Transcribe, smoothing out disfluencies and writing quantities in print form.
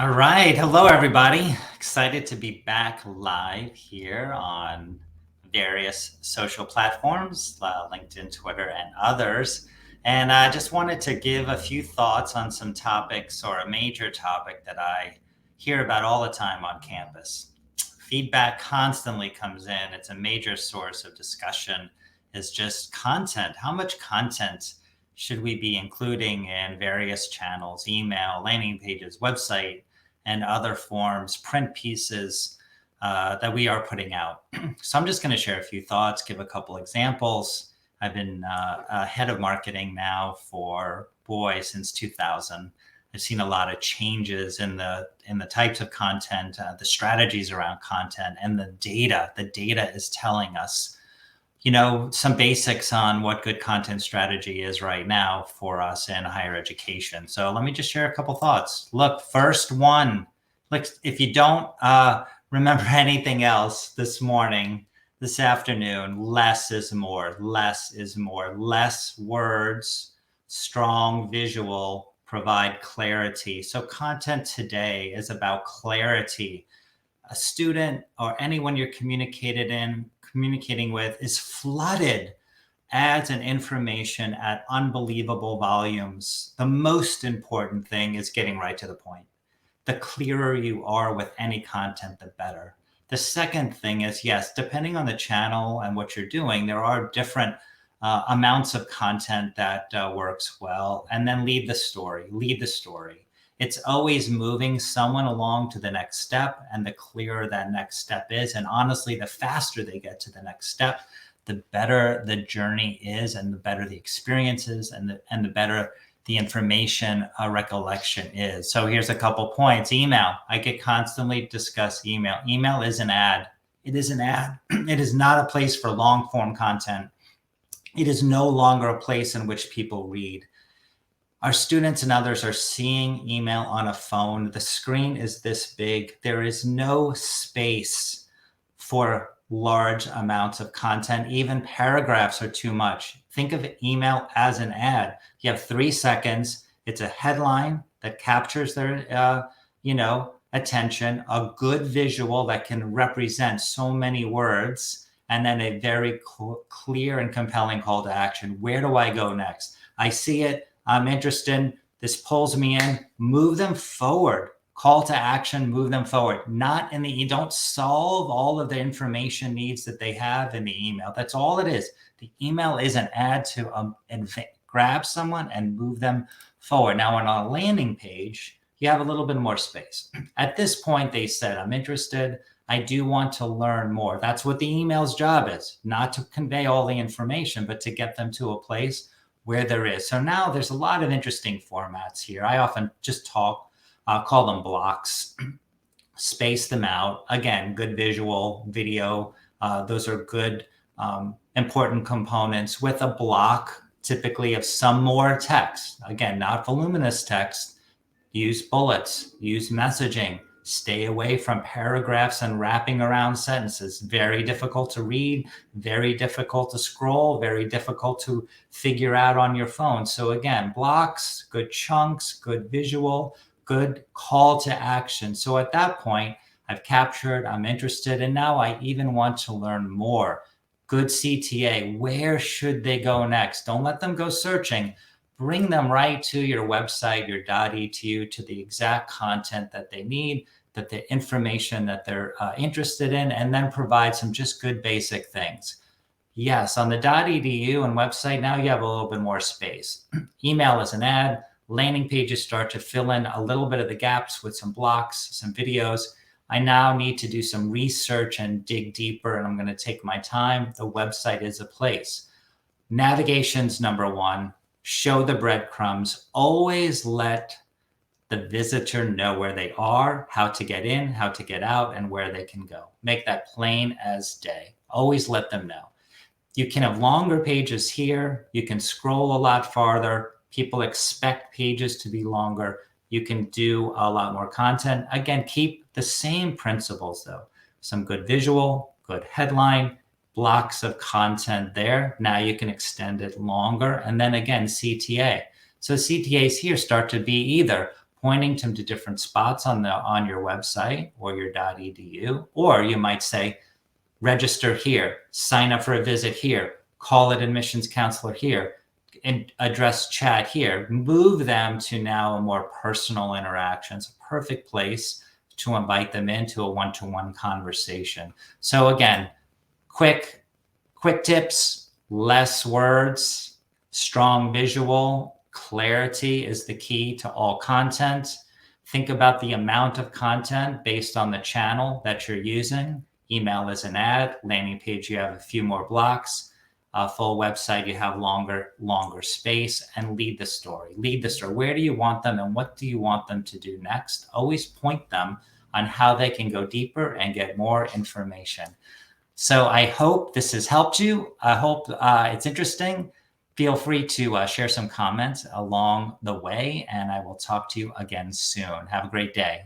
All right. Hello, everybody. Excited to be back live here on various social platforms, LinkedIn, Twitter, and others. And I just wanted to give a few thoughts on some topics or a major topic that I hear about all the time on campus. Feedback constantly comes in. It's a major source of discussion, is just content. How much content should we be including in various channels, email, landing pages, website, and other forms, print pieces that we are putting out? So I'm just going to share a few thoughts, give a couple examples. I've been head of marketing now for since 2000. I've seen a lot of changes in the types of content, the strategies around content, and the data. The data is telling us, some basics on what good content strategy is right now for us in higher education. So let me just share a couple thoughts. Look, first one, look, if you don't remember anything else this afternoon, less is more, less is more, less words, strong visual, provide clarity. So content today is about clarity. A student or anyone you're communicating with is flooded ads and information at unbelievable volumes. The most important thing is getting right to the point. The clearer you are with any content, the better. The second thing is, yes, depending on the channel and what you're doing, there are different amounts of content that works well. And then lead the story. It's always moving someone along to the next step, and the clearer that next step is, and honestly, the faster they get to the next step, the better the journey is, and the better the experience is, and the better the information recollection is. So here's a couple points. Email. I get constantly discuss email. Email is an ad. It is an ad. It is not a place for long form content. It is no longer a place in which people read. Our students and others are seeing email on a phone. The screen is this big. There is no space for large amounts of content. Even paragraphs are too much. Think of email as an ad. You have 3 seconds. It's a headline that captures their, attention, a good visual that can represent so many words, and then a very clear and compelling call to action. Where do I go next? I see it. I'm interested. This pulls me in. Move them forward. Call to action, move them forward. Not in you don't solve all of the information needs that they have in the email. That's all it is. The email is an ad to grab someone and move them forward. Now, on a landing page, you have a little bit more space. At this point, they said, I'm interested. I do want to learn more. That's what the email's job is, not to convey all the information, but to get them to a place where there is. So now there's a lot of interesting formats here. I often just call them blocks, space them out. Again, good visual, video. Those are good, important components with a block, typically of some more text. Again, not voluminous text. Use bullets, use messaging. Stay away from paragraphs and wrapping around sentences. Very difficult to read, very difficult to scroll, very difficult to figure out on your phone. So again, blocks, good chunks, good visual, good call to action. So at that point, I've captured, I'm interested, and now I even want to learn more. Good CTA. Where should they go next? Don't let them go searching. Bring them right to your website, your .edu, to the exact content that they need, that the information that they're interested in, and then provide some just good basic things. Yes, on the .edu and website, now you have a little bit more space. Email is an ad. Landing pages start to fill in a little bit of the gaps with some blocks, some videos. I now need to do some research and dig deeper, and I'm going to take my time. The website is a place. Navigation's number one. Show the breadcrumbs. Always let the visitor know where they are, how to get in, how to get out, and where they can go. Make that plain as day. Always let them know. You can have longer pages here. You can scroll a lot farther. People expect pages to be longer. You can do a lot more content. Again, keep the same principles though. Some good visual, good headline, blocks of content there. Now you can extend it longer. And then again, CTA. So CTAs here start to be either pointing them to different spots on your website or your .edu. Or you might say, register here, sign up for a visit here, call an admissions counselor here, and address chat here. Move them to now a more personal interaction. It's a perfect place to invite them into a one-to-one conversation. So again, quick tips, less words, strong visual, clarity is the key to all content. Think about the amount of content based on the channel that you're using. Email is an ad, landing page, you have a few more blocks, full website, you have longer space, and lead the story. Where do you want them and what do you want them to do next? Always point them on how they can go deeper and get more information. So I hope this has helped you. I hope it's interesting. Feel free to share some comments along the way, and I will talk to you again soon. Have a great day.